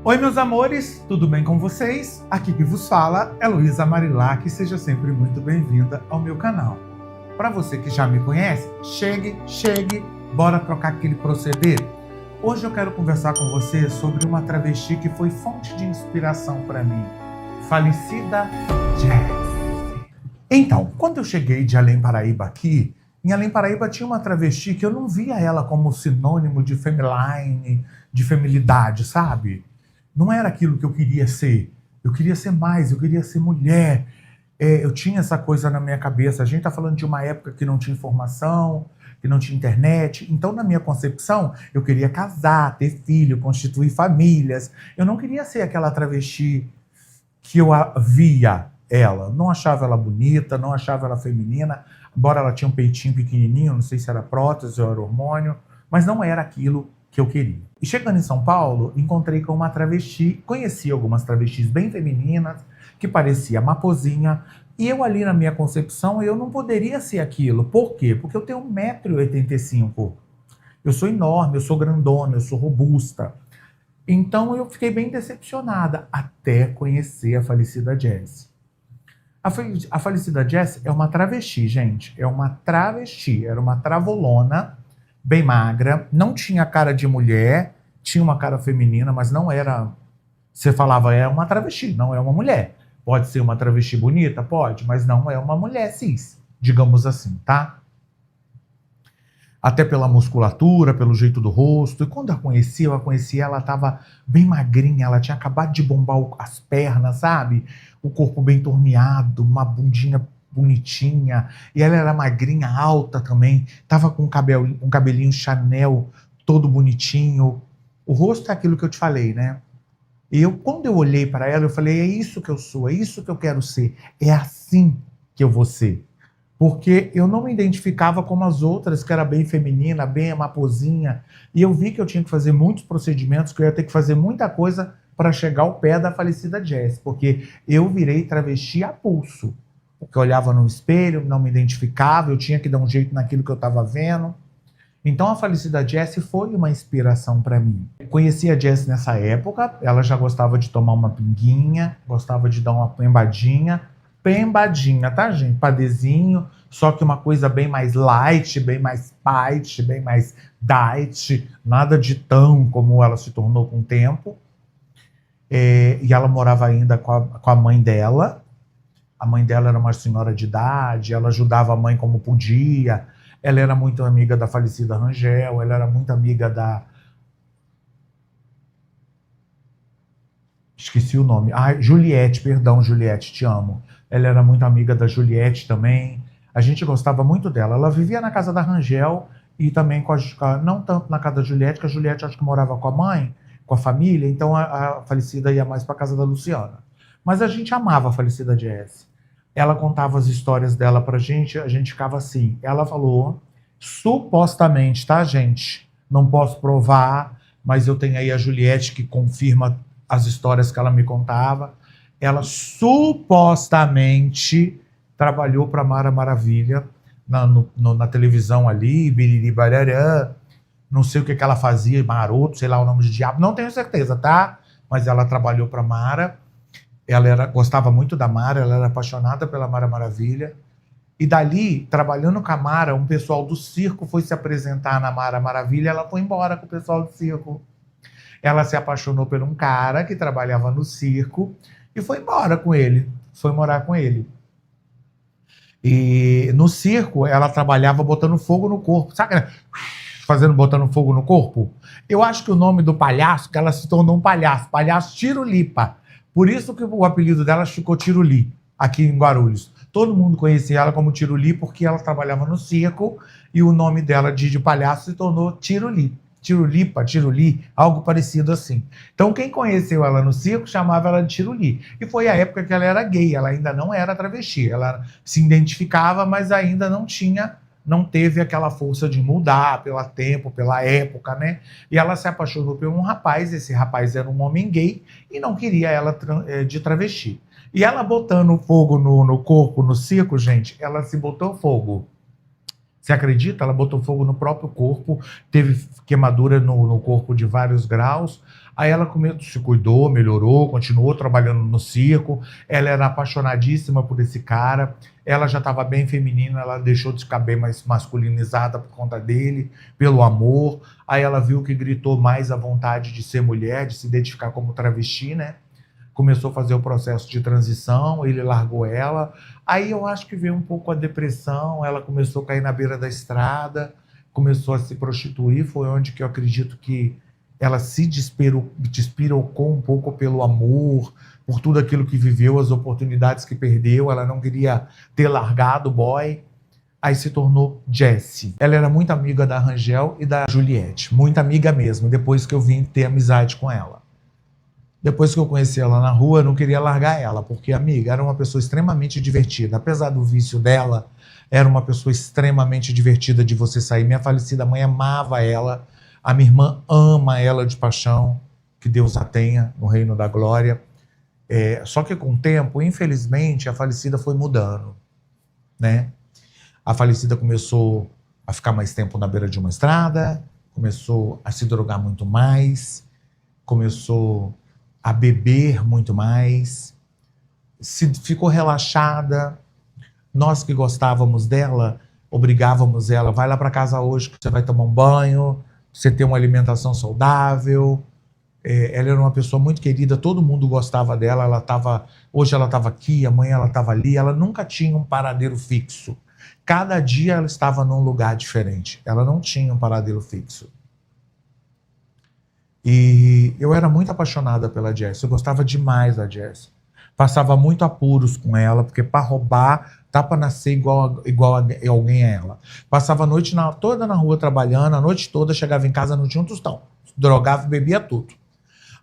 Oi, meus amores, tudo bem com vocês? Aqui que vos fala é Luísa Marilac, seja sempre muito bem-vinda ao meu canal. Para você que já me conhece, chegue, bora trocar aquele proceder. Hoje eu quero conversar com você sobre uma travesti que foi fonte de inspiração para mim, Falecida Jessie. Então, quando eu cheguei de Além Paraíba aqui, em Além Paraíba tinha uma travesti que eu não via ela como sinônimo de feminine, de feminilidade, sabe? Não era aquilo que eu queria ser. Eu queria ser mais, eu queria ser mulher. Eu tinha essa coisa na minha cabeça. A gente está falando de uma época que não tinha informação, que não tinha internet. Então, na minha concepção, eu queria casar, ter filho, constituir famílias. Eu não queria ser aquela travesti que eu via ela. Não achava ela bonita, não achava ela feminina. Embora ela tinha um peitinho pequenininho, não sei se era prótese ou era hormônio, mas não era aquilo que eu queria. E chegando em São Paulo, encontrei com uma travesti, conheci algumas travestis bem femininas, que parecia mapozinha, e eu ali na minha concepção, eu não poderia ser aquilo. Por quê? Porque eu tenho 1,85 m. Eu sou enorme, eu sou grandona, eu sou robusta. Então eu fiquei bem decepcionada, até conhecer a Falecida Jessie. A Falecida Jessie é uma travesti, gente. É uma travesti, era uma travolona, bem magra, não tinha cara de mulher, tinha uma cara feminina, mas não era... Você falava, é uma travesti, não é uma mulher. Pode ser uma travesti bonita? Pode, mas não é uma mulher cis, digamos assim, tá? Até pela musculatura, pelo jeito do rosto. E quando eu a conheci, ela estava bem magrinha, ela tinha acabado de bombar as pernas, sabe? O corpo bem torneado, uma bundinha bonitinha, e ela era magrinha, alta também, tava com um cabelinho Chanel todo bonitinho. O rosto é aquilo que eu te falei, né? E quando eu olhei para ela, eu falei, é isso que eu sou, é isso que eu quero ser, é assim que eu vou ser. Porque eu não me identificava como as outras, que era bem feminina, bem amapozinha, e eu vi que eu tinha que fazer muitos procedimentos, que eu ia ter que fazer muita coisa para chegar ao pé da Falecida Jessie, porque eu virei travesti a pulso. Porque eu olhava no espelho, não me identificava, eu tinha que dar um jeito naquilo que eu estava vendo. Então a Falecida Jessie foi uma inspiração para mim. Eu conheci a Jessie nessa época, ela já gostava de tomar uma pinguinha, gostava de dar uma pembadinha, tá, gente? Padezinho, só que uma coisa bem mais light, bem mais light, bem mais diet, nada de tão como ela se tornou com o tempo. E ela morava ainda com a mãe dela. A mãe dela era uma senhora de idade, ela ajudava a mãe como podia, ela era muito amiga da falecida Rangel, ela era muito amiga da... Esqueci o nome. Juliette, perdão, Juliette, te amo. Ela era muito amiga da Juliette também. A gente gostava muito dela. Ela vivia na casa da Rangel e também não tanto na casa da Juliette, que a Juliette acho que morava com a mãe, com a família, então a falecida ia mais para casa da Luciana. Mas a gente amava a Falecida Jessie. Ela contava as histórias dela pra gente, a gente ficava assim. Ela falou, supostamente, tá, gente? Não posso provar, mas eu tenho aí a Juliette que confirma as histórias que ela me contava. Ela supostamente trabalhou para Mara Maravilha na televisão ali, biriri barará. Não sei o que ela fazia, maroto, sei lá o nome de diabo, não tenho certeza, tá? Mas ela trabalhou para Mara. Ela gostava muito da Mara, ela era apaixonada pela Mara Maravilha. E dali, trabalhando com a Mara, um pessoal do circo foi se apresentar na Mara Maravilha, ela foi embora com o pessoal do circo. Ela se apaixonou por um cara que trabalhava no circo e foi embora com ele, foi morar com ele. E no circo, ela trabalhava botando fogo no corpo, sabe? Botando fogo no corpo. Eu acho que o nome do palhaço, que ela se tornou um palhaço Tirulipa. Por isso que o apelido dela ficou Tiruli, aqui em Guarulhos. Todo mundo conhecia ela como Tiruli porque ela trabalhava no circo e o nome dela de palhaço se tornou Tiruli. Tirulipa, Tiruli, algo parecido assim. Então quem conheceu ela no circo chamava ela de Tiruli. E foi a época que ela era gay, ela ainda não era travesti. Ela se identificava, mas ainda não teve aquela força de mudar pelo tempo, pela época, né? E ela se apaixonou por um rapaz, esse rapaz era um homem gay e não queria ela de travesti. E ela botando fogo no corpo, no circo, gente, ela se botou fogo. Você acredita? Ela botou fogo no próprio corpo, teve queimadura no corpo de vários graus. Aí ela se cuidou, melhorou, continuou trabalhando no circo. Ela era apaixonadíssima por esse cara. Ela já estava bem feminina, ela deixou de ficar bem mais masculinizada por conta dele, pelo amor. Aí ela viu que gritou mais a vontade de ser mulher, de se identificar como travesti, né? Começou a fazer o processo de transição, ele largou ela. Aí eu acho que veio um pouco a depressão, ela começou a cair na beira da estrada, começou a se prostituir, foi onde que eu acredito que ela se despirocou um pouco pelo amor, por tudo aquilo que viveu, as oportunidades que perdeu, ela não queria ter largado o boy, aí se tornou Jessie. Ela era muito amiga da Rangel e da Juliette, muita amiga mesmo, depois que eu vim ter amizade com ela. Depois que eu conheci ela na rua, eu não queria largar ela, porque, amiga, era uma pessoa extremamente divertida. Apesar do vício dela, era uma pessoa extremamente divertida de você sair. Minha falecida mãe amava ela, a minha irmã ama ela de paixão, que Deus a tenha no reino da glória. Só que com o tempo, infelizmente, a falecida foi mudando, né? A falecida começou a ficar mais tempo na beira de uma estrada, começou a se drogar muito mais, começou a beber muito mais, ficou relaxada. Nós que gostávamos dela, obrigávamos ela, vai lá para casa hoje que você vai tomar um banho, você ter uma alimentação saudável. Ela era uma pessoa muito querida, todo mundo gostava dela. Hoje ela estava aqui, amanhã ela estava ali, ela nunca tinha um paradeiro fixo. Cada dia ela estava num lugar diferente, ela não tinha um paradeiro fixo. E eu era muito apaixonada pela Jessie, eu gostava demais da Jessie. Passava muito apuros com ela, porque para roubar, tá para nascer igual alguém a ela. Passava a noite toda na rua trabalhando, a noite toda, chegava em casa, não tinha um tostão. Drogava e bebia tudo.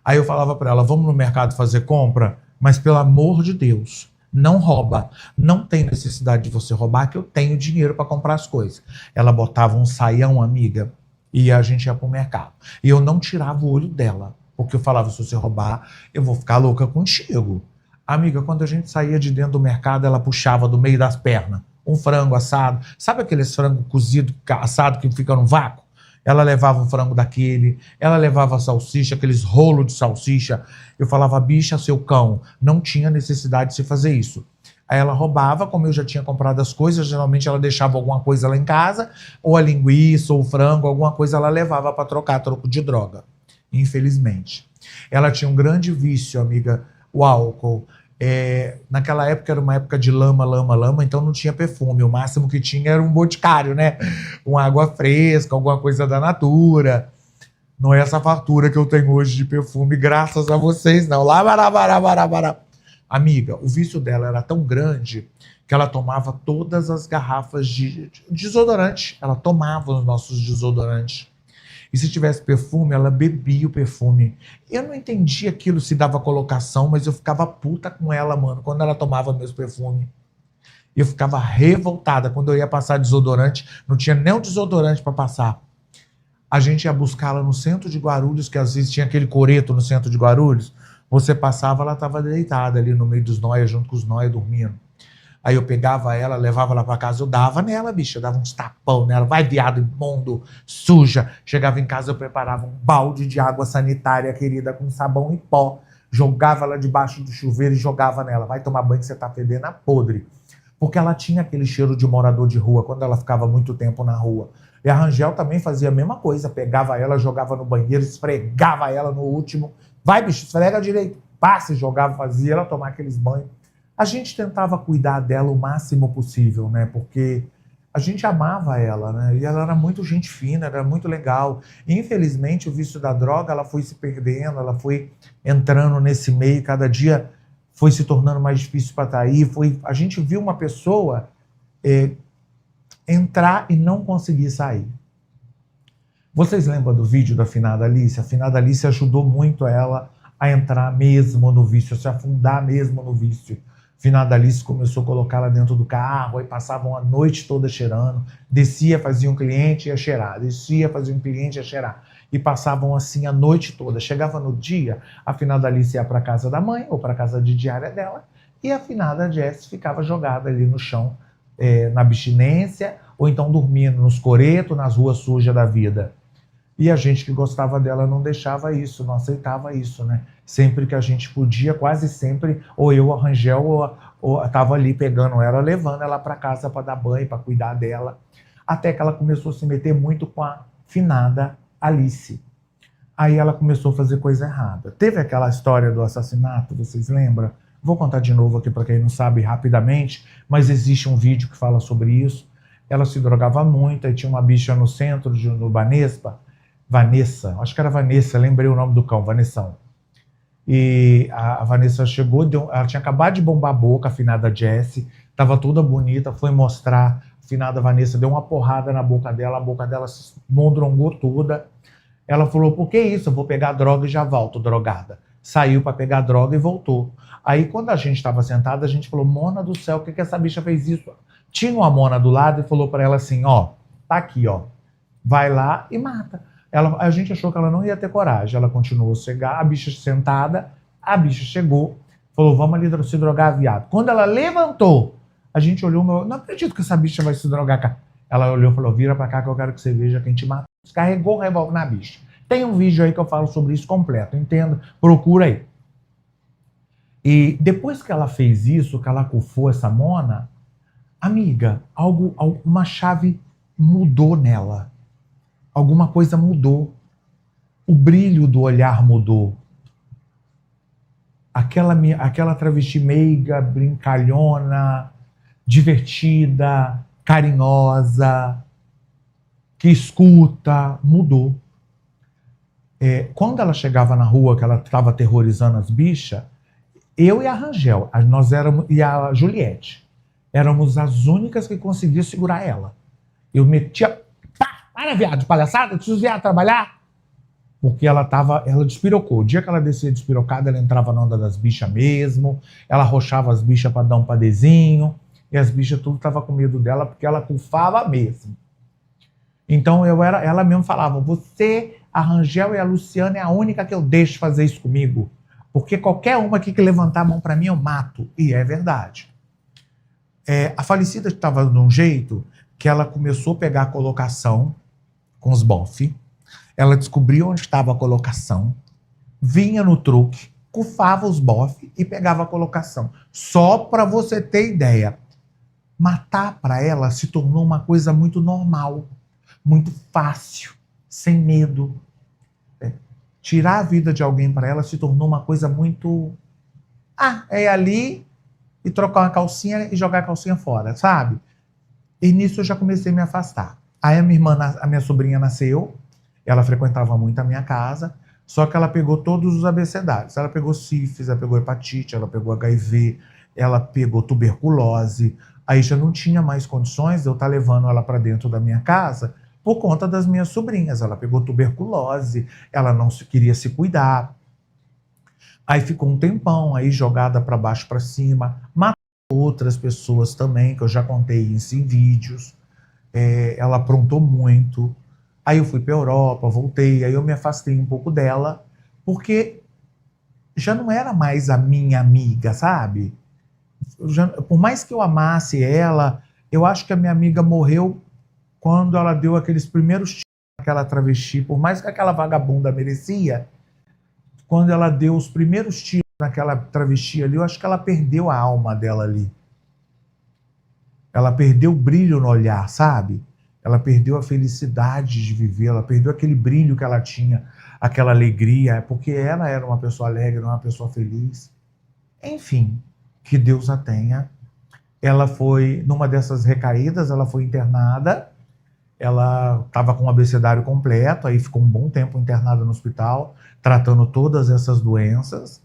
Aí eu falava para ela, vamos no mercado fazer compra? Mas pelo amor de Deus, não rouba. Não tem necessidade de você roubar, que eu tenho dinheiro para comprar as coisas. Ela botava um saião, amiga, e a gente ia pro mercado. E eu não tirava o olho dela, porque eu falava, se você roubar, eu vou ficar louca contigo. Amiga, quando a gente saía de dentro do mercado, ela puxava do meio das pernas um frango assado. Sabe aqueles frango cozido, assado que fica no vácuo? Ela levava um frango daquele, ela levava salsicha, aqueles rolos de salsicha. Eu falava, bicha, seu cão, não tinha necessidade de se fazer isso. Aí ela roubava, como eu já tinha comprado as coisas, geralmente ela deixava alguma coisa lá em casa, ou a linguiça, ou o frango, alguma coisa ela levava para trocar, troco de droga, infelizmente. Ela tinha um grande vício, amiga, o álcool. Naquela época era uma época de lama, então não tinha perfume, o máximo que tinha era um boticário, né? Uma água fresca, alguma coisa da Natura. Não é essa fartura que eu tenho hoje de perfume, graças a vocês, não. Lá, bará. Amiga, o vício dela era tão grande que ela tomava todas as garrafas de desodorante. Ela tomava os nossos desodorantes. E se tivesse perfume, ela bebia o perfume. Eu não entendi aquilo, se dava colocação, mas eu ficava puta com ela, mano, quando ela tomava meus perfumes. Eu ficava revoltada. Quando eu ia passar desodorante, não tinha nem um desodorante para passar. A gente ia buscá-la no centro de Guarulhos, que às vezes tinha aquele coreto no centro de Guarulhos. Você passava, ela estava deitada ali no meio dos nóia, junto com os nóia, dormindo. Aí eu pegava ela, levava ela para casa, eu dava nela, bicha, eu dava uns tapão nela, vai viado, imundo, suja. Chegava em casa, eu preparava um balde de água sanitária, querida, com sabão e pó, jogava ela debaixo do chuveiro e jogava nela. Vai tomar banho que você tá fedendo a podre. Porque ela tinha aquele cheiro de morador de rua, quando ela ficava muito tempo na rua. E a Rangel também fazia a mesma coisa, pegava ela, jogava no banheiro, esfregava ela no último. Vai, bicho, esfrega direito. Passa e jogava, fazia ela tomar aqueles banhos. A gente tentava cuidar dela o máximo possível, né? Porque a gente amava ela, né? E ela era muito gente fina, era muito legal. E, infelizmente, o vício da droga, ela foi se perdendo, ela foi entrando nesse meio, cada dia foi se tornando mais difícil para atrair. A gente viu uma pessoa entrar e não conseguir sair. Vocês lembram do vídeo da finada Alice? A finada Alice ajudou muito ela a entrar mesmo no vício, a se afundar mesmo no vício. Finada Alice começou a colocá-la dentro do carro, aí passavam a noite toda cheirando, descia, fazia um cliente e ia cheirar, descia, fazia um cliente e ia cheirar. E passavam assim a noite toda. Chegava no dia, a finada Alice ia para casa da mãe ou para casa de diária dela, e a finada Jess ficava jogada ali no chão, na abstinência, ou então dormindo nos coretos, nas ruas sujas da vida. E a gente que gostava dela não deixava isso, não aceitava isso, né? Sempre que a gente podia, quase sempre, ou eu, a Rangel, ou tava ali pegando ela, levando ela para casa para dar banho, para cuidar dela. Até que ela começou a se meter muito com a finada Alice. Aí ela começou a fazer coisa errada. Teve aquela história do assassinato, vocês lembram? Vou contar de novo aqui para quem não sabe rapidamente, mas existe um vídeo que fala sobre isso. Ela se drogava muito, aí tinha uma bicha no centro, no Banespa, Vanessa, acho que era Vanessa, lembrei o nome do cão, Vanessão. E a Vanessa chegou, ela tinha acabado de bombar a boca, a finada Jessie, estava toda bonita, foi mostrar, a finada Vanessa deu uma porrada na boca dela, a boca dela se mondrongou toda. Ela falou, por que isso? Eu vou pegar droga e já volto, drogada. Saiu para pegar droga e voltou. Aí, quando a gente estava sentada, a gente falou, Mona do céu, por que essa bicha fez isso? Tinha uma Mona do lado e falou para ela assim, ó, tá aqui, ó, vai lá e mata. A gente achou que ela não ia ter coragem. Ela continuou a cegar, a bicha sentada, a bicha chegou, falou, vamos ali se drogar, viado. Quando ela levantou, a gente olhou, não acredito que essa bicha vai se drogar, cara. Ela olhou e falou, vira pra cá que eu quero que você veja quem te matou. Descarregou o revólver na bicha. Tem um vídeo aí que eu falo sobre isso completo, entenda, procura aí. E depois que ela fez isso, que ela cufou essa Mona, amiga, uma chave mudou nela. Alguma coisa mudou. O brilho do olhar mudou. Aquela travesti meiga, brincalhona, divertida, carinhosa, que escuta, mudou. Quando ela chegava na rua, que ela estava aterrorizando as bichas, eu e a Rangel, nós éramos, e a Juliette, éramos as únicas que conseguiam segurar ela. Eu metia, para viado de palhaçada, preciso viado trabalhar. Porque ela despirocou. O dia que ela descia despirocada, ela entrava na onda das bichas mesmo, ela arrochava as bichas para dar um padezinho, e as bichas tudo estavam com medo dela, porque ela cufava mesmo. Então ela mesmo falava, você, a Rangel e a Luciana é a única que eu deixo fazer isso comigo. Porque qualquer uma aqui que levantar a mão para mim, eu mato. E é verdade. A falecida estava de um jeito que ela começou a pegar a colocação com os bofe, ela descobriu onde estava a colocação, vinha no truque, cufava os bofe e pegava a colocação. Só para você ter ideia, matar para ela se tornou uma coisa muito normal, muito fácil, sem medo. Tirar a vida de alguém para ela se tornou uma coisa muito... é ali e trocar uma calcinha e jogar a calcinha fora, sabe? E nisso eu já comecei a me afastar. Aí a minha sobrinha nasceu, ela frequentava muito a minha casa, só que ela pegou todos os abecedários. Ela pegou sífilis, ela pegou hepatite, ela pegou HIV, ela pegou tuberculose. Aí já não tinha mais condições de eu estar levando ela para dentro da minha casa por conta das minhas sobrinhas. Ela pegou tuberculose, ela não queria se cuidar. Aí ficou um tempão aí jogada para baixo, para cima, matou outras pessoas também, que eu já contei isso em vídeos. Ela aprontou muito. Aí eu fui para a Europa, voltei, aí eu me afastei um pouco dela, porque já não era mais a minha amiga, sabe? Por mais que eu amasse ela, eu acho que a minha amiga morreu quando ela deu aqueles primeiros tiros naquela travesti, por mais que aquela vagabunda merecia, quando ela deu os primeiros tiros naquela travesti ali, eu acho que ela perdeu a alma dela ali. Ela perdeu o brilho no olhar, sabe? Ela perdeu a felicidade de viver, ela perdeu aquele brilho que ela tinha, aquela alegria, porque ela era uma pessoa alegre, uma pessoa feliz. Enfim, que Deus a tenha. Ela foi, numa dessas recaídas, ela foi internada, ela estava com o abecedário completo, aí ficou um bom tempo internada no hospital, tratando todas essas doenças.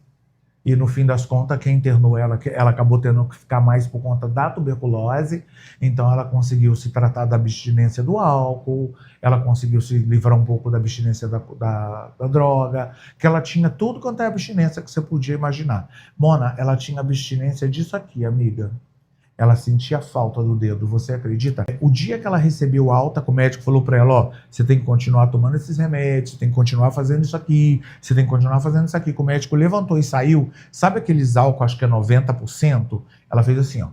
E no fim das contas, quem internou ela acabou tendo que ficar mais por conta da tuberculose, então ela conseguiu se tratar da abstinência do álcool, ela conseguiu se livrar um pouco da abstinência da droga, que ela tinha tudo quanto é abstinência que você podia imaginar. Mona, ela tinha abstinência disso aqui, amiga. Ela sentia falta do dedo, você acredita? O dia que ela recebeu alta, o médico falou para ela, ó, você tem que continuar tomando esses remédios, você tem que continuar fazendo isso aqui, você tem que continuar fazendo isso aqui. O médico levantou e saiu, sabe aqueles álcool, acho que é 90%? Ela fez assim, ó.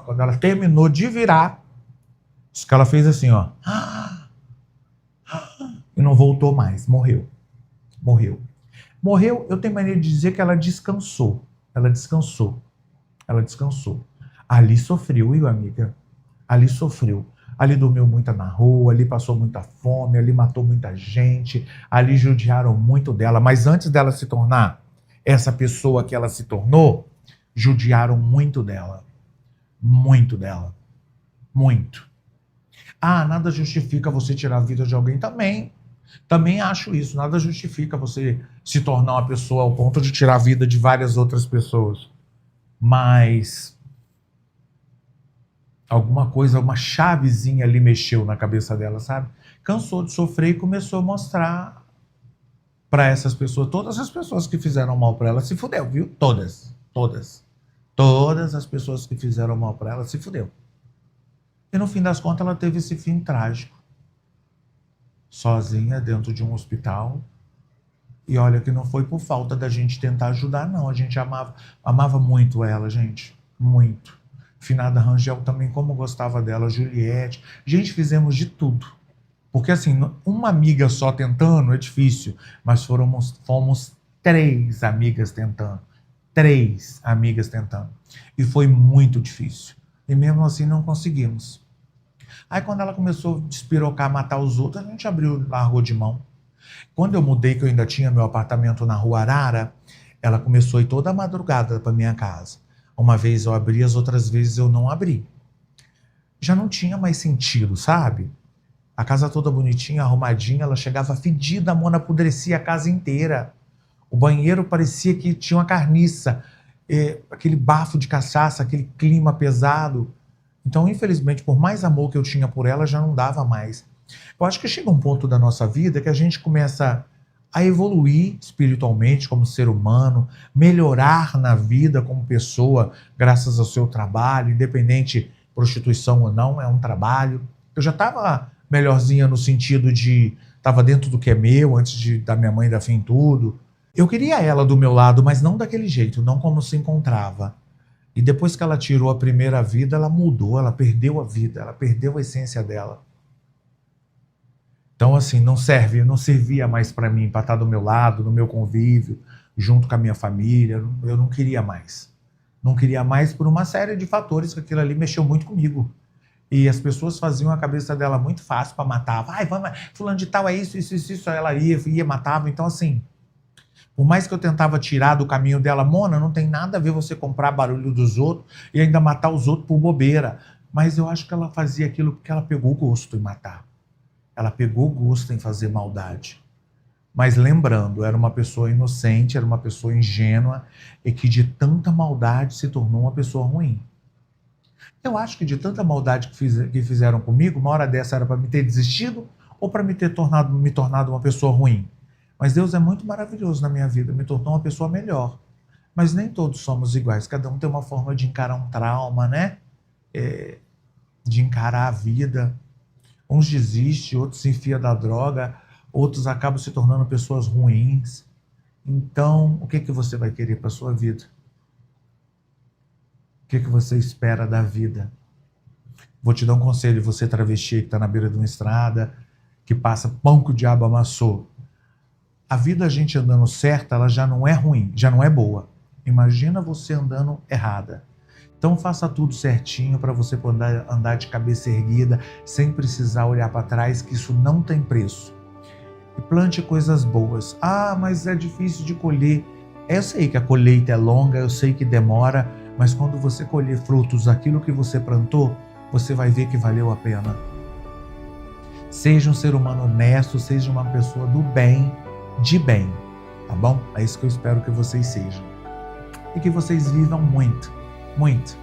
Quando ela terminou de virar, isso que ela fez assim, ó. e não voltou mais, morreu. Morreu. Morreu, eu tenho maneira de dizer que ela descansou. Ela descansou. Ela descansou. Ali sofreu, viu, amiga? Ali sofreu. Ali dormiu muito na rua, ali passou muita fome, ali matou muita gente, ali judiaram muito dela. Mas antes dela se tornar essa pessoa que ela se tornou, judiaram muito dela. Muito dela. Muito. Ah, nada justifica você tirar a vida de alguém também. Também acho isso. Nada justifica você se tornar uma pessoa ao ponto de tirar a vida de várias outras pessoas. Mas alguma coisa, uma chavezinha ali mexeu na cabeça dela, sabe? Cansou de sofrer e começou a mostrar para essas pessoas, todas as pessoas que fizeram mal para ela se fudeu, viu? Todas, todas. Todas as pessoas que fizeram mal para ela se fudeu. E no fim das contas ela teve esse fim trágico. Sozinha dentro de um hospital. E olha que não foi por falta da gente tentar ajudar, não. A gente amava muito ela, gente. Muito. Finada Rangel também, como gostava dela, Juliette. Gente, fizemos de tudo. Porque assim, uma amiga só tentando é difícil. Mas fomos 3 amigas tentando. 3 amigas tentando. E foi muito difícil. E mesmo assim não conseguimos. Aí quando ela começou a despirocar, matar os outros, a gente largou de mão. Quando eu mudei, que eu ainda tinha meu apartamento na Rua Arara, ela começou a ir toda madrugada para minha casa. Uma vez eu abri, as outras vezes eu não abri. Já não tinha mais sentido, sabe? A casa toda bonitinha, arrumadinha, ela chegava fedida, a Mona apodrecia a casa inteira. O banheiro parecia que tinha uma carniça, aquele bafo de cachaça, aquele clima pesado. Então, infelizmente, por mais amor que eu tinha por ela, já não dava mais. Eu acho que chega um ponto da nossa vida que a gente começa a evoluir espiritualmente como ser humano, melhorar na vida como pessoa, graças ao seu trabalho, independente prostituição ou não, é um trabalho. Eu já estava melhorzinha no sentido de, estava dentro do que é meu, antes da minha mãe dar fim em tudo. Eu queria ela do meu lado, mas não daquele jeito, não como se encontrava. E depois que ela tirou a primeira vida, ela mudou, ela perdeu a vida, ela perdeu a essência dela. Então, assim, não servia mais para mim, para estar do meu lado, no meu convívio, junto com a minha família. Eu não queria mais. Não queria mais por uma série de fatores que aquilo ali mexeu muito comigo. E as pessoas faziam a cabeça dela muito fácil para matar. Vai, fulano de tal é isso. Ela ia, matava. Então, assim, por mais que eu tentava tirar do caminho dela, Mona, não tem nada a ver você comprar barulho dos outros e ainda matar os outros por bobeira. Mas eu acho que ela fazia aquilo porque ela pegou gosto em matar. Ela pegou gosto em fazer maldade. Mas lembrando, era uma pessoa inocente, era uma pessoa ingênua e que de tanta maldade se tornou uma pessoa ruim. Eu acho que de tanta maldade que fizeram comigo, uma hora dessa era para me ter desistido ou para me tornado uma pessoa ruim. Mas Deus é muito maravilhoso na minha vida, me tornou uma pessoa melhor. Mas nem todos somos iguais, cada um tem uma forma de encarar um trauma, né? De encarar a vida. Uns desistem, outros se enfiam da droga, outros acabam se tornando pessoas ruins. Então, o que você vai querer para a sua vida? O que você espera da vida? Vou te dar um conselho, você travesti que está na beira de uma estrada, que passa pão que o diabo amassou. A vida, a gente andando certa, ela já não é ruim, já não é boa. Imagina você andando errada. Então faça tudo certinho para você poder andar de cabeça erguida, sem precisar olhar para trás, que isso não tem preço. E plante coisas boas. Ah, mas é difícil de colher. Eu sei que a colheita é longa, eu sei que demora, mas quando você colher frutos daquilo que você plantou, você vai ver que valeu a pena. Seja um ser humano honesto, seja uma pessoa do bem, de bem, tá bom? É isso que eu espero que vocês sejam. E que vocês vivam muito, muito.